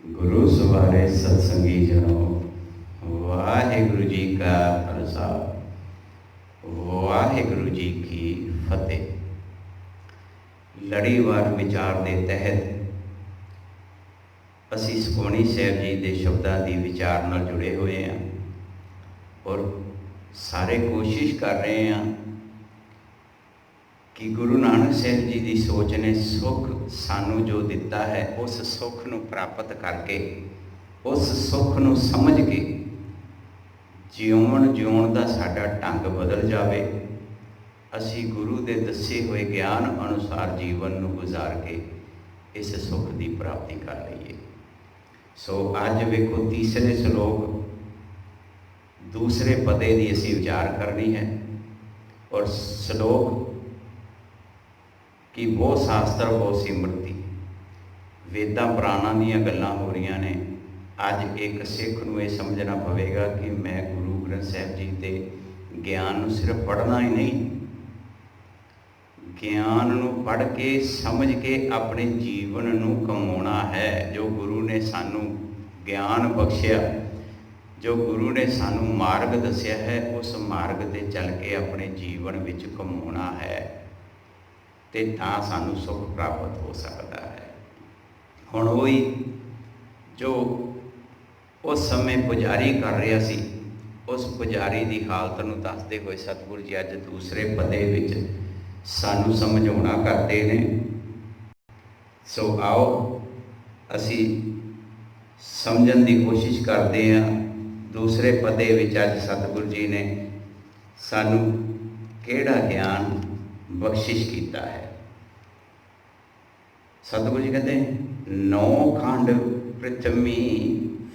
गुरु सवारे सत्संगी जनों, वाहिगुरु जी का खालसा, वाहिगुरु जी की फतेह। लड़ीवार विचार के तहत असी सुखमनी साहब जी के शब्दों की विचार नाल जुड़े हुए हैं और सारे कोशिश कर रहे हैं कि गुरु नानक साहब जी की सोच ने सुख सानू जो दिता है उस सुख नू प्राप्त करके उस सुख नू समझ के जिउण का साडा ढंग बदल जाए, असी गुरु के दसे हुए ज्ञान अनुसार जीवन नू गुजार के इस सुख की प्राप्ति कर लईए। सो अज वेखो तीसरे श्लोक दूसरे पदे की असी विचार करनी है और श्लोक कि वो शास्त्र वो सिमरती वेदां पुराणां दीयां गल्लां हो रही ने। अज एक सिख नूं यह समझना पवेगा कि मैं गुरु ग्रंथ साहब जी के ज्ञान नूं सिर्फ पढ़ना ही नहीं, ज्ञान नूं पढ़ के समझ के अपने जीवन नूं कमाउणा है। जो गुरु ने सानू ज्ञान बख्शिया, जो गुरु ने सानू मार्ग दसिया है, उस मार्ग ते चल के अपने जीवन विच कमाउणा है ते तां सानू सुख प्राप्त हो सकता है। हुण वही जो उस समय पुजारी कर रहा सी, उस पुजारी की हालत नूं दसदे हुए सतगुरु जी अज दूसरे पदे विच सानू समझाउणा करते हैं। सो आओ असी समझण की कोशिश करते हैं। दूसरे पदे विच अज सतगुरु जी ने सानू किहड़ा ज्ञान बख्शिश किया है। सतगुरु जी कहते हैं, नौ खंड पृथ्वी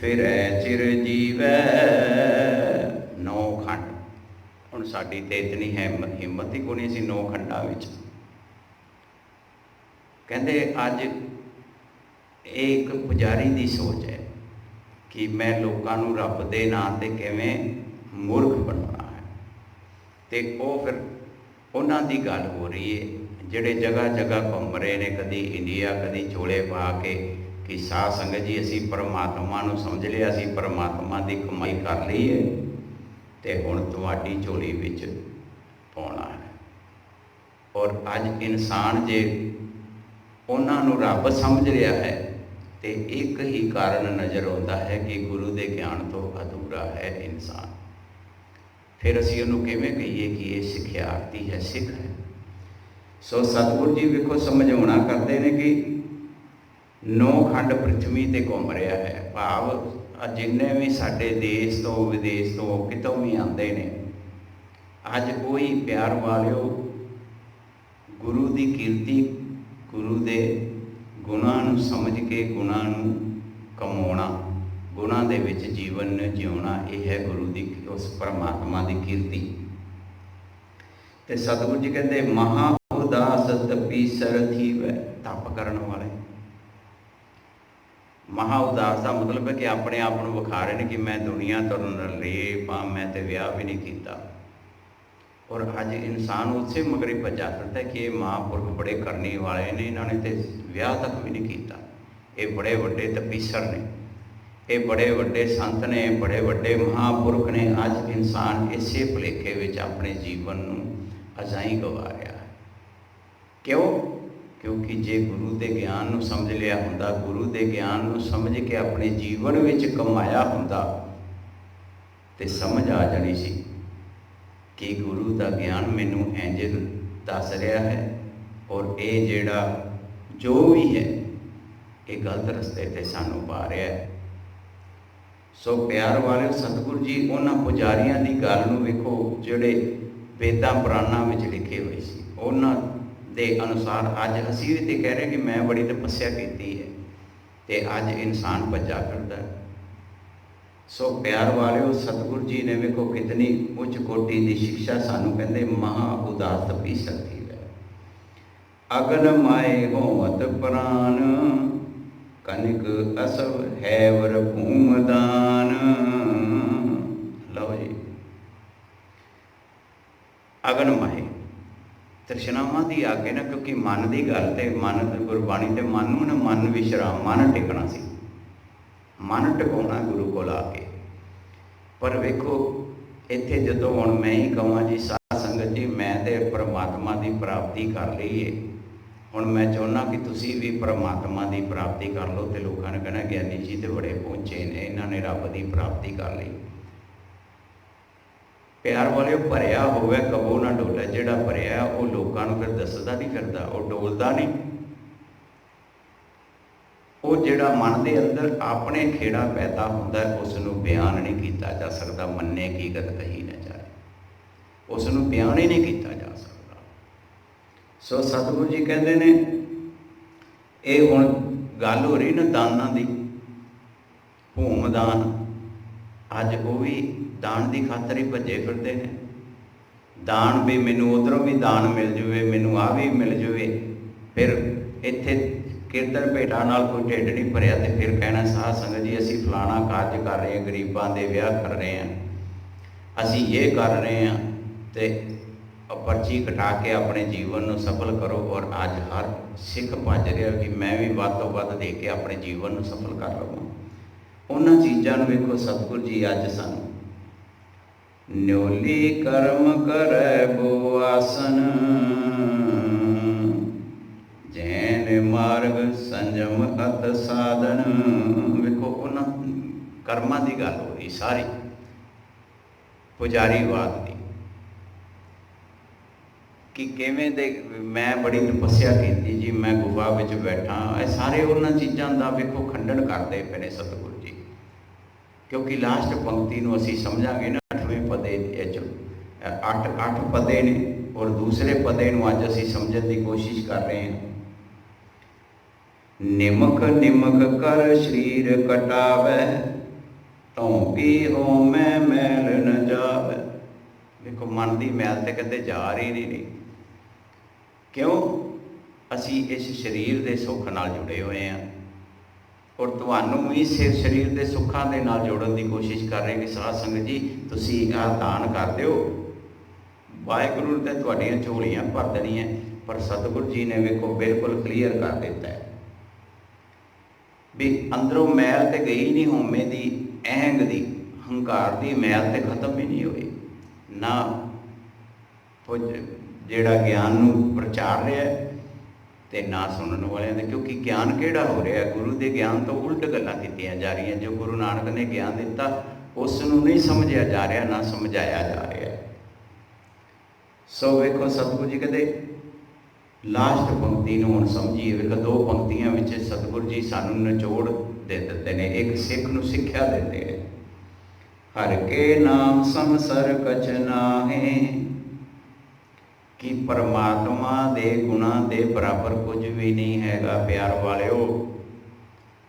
फिरै चिर जीवै। नौ खंड, हुण साडी ते इतनी हिम्मत ही कोई नहीं सी नौ खंडां विच। कहते अज एक पुजारी की सोच है कि मैं लोगों नूं रब दे नां ते किवें मूर्ख बनाना है, तो वह फिर उन्हां दी गल हो रही है जिहड़े जगह जगह घूम रहे हैं, कदी इंडिया कदी चोले पा के कि साध संगत जी असी परमात्मा नूं समझ लिया, असी परमात्मा की कमाई कर ली है तो हुण तुहाडी झोली विच पाउणा है। और अज इंसान जे उन्हां नूं रब समझ लिया है तो एक ही कारण नज़र आता है कि गुरु के ज्ञान तो अधूरा है इंसान। फिर असी उन्होंने किवें कहिए कि ये सिखियार्थी है, सिख है। सो सतगुरु जी वेखो समझाउणा करते हैं कि नौ खंड पृथ्वी ते घूम रहा है, भाव जिन्ने भी साडे देश तो विदेश तो कितों भी आते हैं, अज कोई प्यार वालिओ गुरु की कीर्ति गुरु के गुणां नूं समझ के गुणां नूं कमाउणा, गुणां दे विच जीवन जिउणा, यह है गुरु की उस परमात्मा की कीर्ति। तो सतगुरु जी कहते महा उदास तपीसर थीवै, तप करन वाले। महा उदास का मतलब है कि अपने आप को विखा रहे हैं कि मैं दुनिया तो नरलेप हाँ, मैं तो विआह भी नहीं किया। और अज इंसान उसे मगर ही भजा फिरता है कि ये महापुरख बड़े करने वाले ने, इन्होंने तो विआह तक भी नहीं किया, ये बड़े वड्डे तपीसर ने, ये बड़े वड्डे संत ने, बड़े वड्डे महापुरख ने। अज इंसान इसे भुलेखे विच अपने जीवन नूं अजाई गवा रहा है। क्यों? क्योंकि जे गुरु के ज्ञान नूं समझ लिया हुंदा, गुरु के ज्ञान नूं समझ के अपने जीवन विच कमाया हुंदा ते समझ आ जानी सी कि गुरु का ज्ञान मैनू इंज दस रहा है और ये जिहड़ा जो भी है ये गलत रस्ते ते सानू पा रहा है। सो प्यार वाले सतगुरु जी उन्हां पुजारियां दी गल नूं वेखो जिहड़े वेदां पुराणां विच लिखे हुए सी, उन्हां दे अनुसार अज असीं भी तो कह रहे कि मैं बड़ी तपस्या की है तो अज इंसान भज्जा फिरदा है। सो प्यार वाले सतगुरु जी ने वेखो कितनी उच्च कोटि की शिक्षा सानू कहते महा उदास तपीसर थीवै। अगन माए होवत प्राण कनिक असव हैवर भूमदान। लो जी, अगन माए तृष्णावां की आगे ना, क्योंकि मन की गल तो मन गुरबाणी तो मन नूं ना मन विश्राम मन टिकना सी। मन टिकाउणा गुरु कोल आके। पर वेखो इत्थे जदों हुण मैं ही कहां जी साध संगत जी मैं ते परमात्मा की प्राप्ति कर लई है, हुण मैं चाहुंदा कि तुसीं भी परमात्मा की प्राप्ति कर लो। तो लोगों ने कहना ज्ञानी जी तो बड़े पहुंचे ने, इन्हां ने रब की प्राप्ति कर ली। प्यार वाले भरिया होवे कबो ना डोले, जिहड़ा भरिया वो लोगों को फिर दसदा नहीं फिरदा, वो डोलदा नहीं। वो जिहड़ा मन के अंदर अपने खेड़ा पैदा होंदा है उसनूं बयान नहीं किया जा सकता। मन्ने की गत कही न जाए, उसनूं बयान ही नहीं किया जा सकता। सो सतगुरु जी कहते ने ये हुण गल हो रही ना दाना की, भूमदान, अज वो भी दान की खातर ही भजे फिरते हैं। दान भी मैनू उधरों भी दान मिल जाए, मैनू आ भी मिल जाए, फिर इत्थे कीर्तन भेटा नाल कोई ढिड नहीं भरिया तो फिर कहना साध संगत जी असी फलाना कार्य कर रहे हैं, गरीबों के विआह कर रहे हैं, असी ये कर रहे हैं, तो पर्ची कटा के अपने जीवन को सफल करो। और अज हर सिख भज रहा कि मैं भी वध तो वध दे के अपने जीवन को सफल कर लवां। उन्हां चीज़ों को वेखो सतगुरु जी अज सानूं न्योली कर्म करे बो आसन, जैन मार्ग संजम अत साधन। वेखो उन्होंने कर्मां की गल हो रही सारी पुजारीवाद की कि किवें दे मैं बड़ी तपस्या की जी, मैं गुफा विच बैठा, सारे उन्होंने चीज़ों का वेखो खंडन करते पे ने सतगुरु जी। क्योंकि लास्ट पंक्ति में असी समझांगे ना 8वें पदे 8 पदे ने और दूसरे पदे नूं अज असी समझण की कोशिश कर रहे हैं। निमक निमक कर शरीर कटावे, ढोंकी होमै मैल न जावे। देखो मन की मैल तो कदे जा रही नहीं। क्यों? असी इस शरीर के सुख नाल जुड़े हुए हैं और तुहानू भी इस शरीर के सुखों के नाल जोड़न की कोशिश कर रहे हैं कि साध संगत जी तुसी आ दान कर दिओ, वाहिगुरू ने तो तुहाड़ियां झोलियां भर देनियां। पर सतगुरु जी ने वेखो बिल्कुल क्लीयर कर दिता है भी अंदरों मैल तो गई नहीं, होमे की अहंग की हंकार की मैल तो खत्म ही नहीं हुई ना। जिहड़ा ज्ञान नूं प्रचार रहा है तो ना सुनने वाले ने, क्योंकि ज्ञान किहड़ा हो रहा है, गुरु के ज्ञान तो उल्ट गल्लां कीतियां जा रही हैं। जो गुरु नानक ने ज्ञान दिता उसनूं नहीं समझिया जा रहा, ना समझाया जा रहा। सो वेखो सतगुरु जी कहते लास्ट पंक्ति नूं हुण समझिए। वेखो 2 पंक्तियां विच सतगुरु जी सानूं निचोड़ दे दिते ने। एक सिख नूं सिक्ख्या दिंदे ने, हर के नाम संसर कछ नाहे, कि परमात्मा दे गुणा दे बराबर कुछ भी नहीं हैगा। प्यार वालिओ,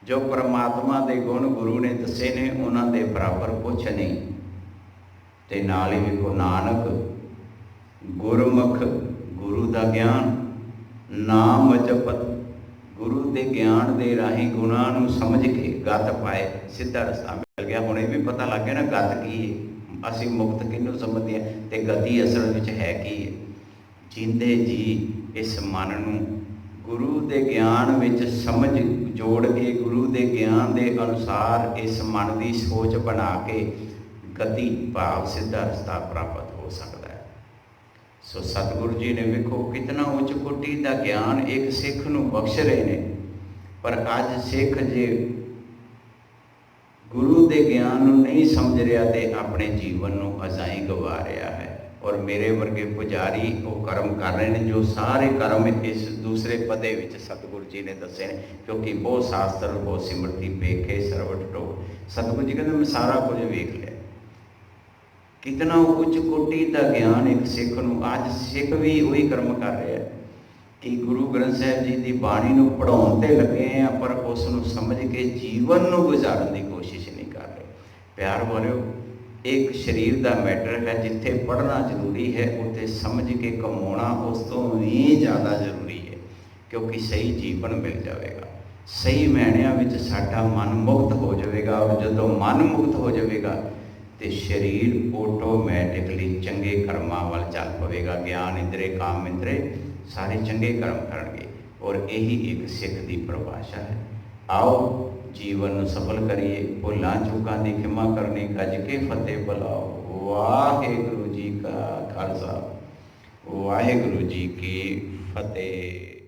जो परमात्मा दे गुण गुरु ने दसे ने उन्हां दे बराबर कुछ नहीं। ते नाल ही वेखो नानक गुरमुख गुरु का ज्ञान नाम जपत, गुरु के ज्ञान के राही गुणा नूं समझ के गत पाए, सीधा रस्ता मिल गया। हुणे भी पता लग गया ना गत की है, असीं मुक्त किहनूं समझदे हां ते गति असल विच है की है। जींदे जी इस मन नूं गुरु के ज्ञान विच समझ जोड़ के गुरु के ज्ञान के अनुसार इस मन की सोच बना के गति भाव सीधा रस्ता प्राप्त हो सकता है। सो सतगुरु जी ने वेखो कितना उच्च कोटि का ज्ञान एक सिख नूं बख्श रहे हैं। पर अज सिख जे गुरु के ज्ञान नूं नहीं समझ रहा तो अपने जीवन नूं अजाई गवा रहा है। और मेरे वर्गे पुजारी वो कर्म कर रहे हैं जो सारे कर्म इस दूसरे पदे विच सतगुरु जी ने दसे ने। क्योंकि बहुत शास्त्र बहुत सिमरती पेखे सरवट टोक, सतगुरु जी कहते मैं सारा कुछ वेख लिया। कितना उच्च कोटि का ज्ञान एक सिख नूं, अज सिख भी वही कर्म कर रहे हैं कि गुरु ग्रंथ साहिब जी की बाणी नूं पढ़ाउण ते लगे हैं, पर उसनूं समझ के जीवन नूं गुजारन की कोशिश नहीं कर रहे। प्यार वालिओ, एक शरीर का मैटर है, जिथे पढ़ना जरूरी है उत्थे समझ के कमाना उस तो भी ज़्यादा जरूरी है। क्योंकि सही जीवन मिल जाएगा, सही मैणिਆਂ ਵਿੱਚ साडा मन मुक्त हो जाएगा। और जदों मन मुक्त हो जाएगा तो शरीर ऑटोमैटिकली चंगे कर्मां वाल चल पवेगा। ज्ञान इंद्रे काम इंद्रे सारे चंगे कर्म करनगे। और यही एक सिख की परिभाषा है। आओ ਜੀਵਨ ਨੂੰ ਸਫਲ ਕਰੀਏ। ਭੁੱਲਾਂ ਚੂਕਾਂ ਦੀ ਖਿਮਾ ਕਰਨੀ, ਗੱਜ ਕੇ ਫਤਿਹ ਬੁਲਾਓ। ਵਾਹਿਗੁਰੂ ਜੀ ਕਾ ਖਾਲਸਾ, ਵਾਹਿਗੁਰੂ ਜੀ ਕੀ ਫਤਿਹ।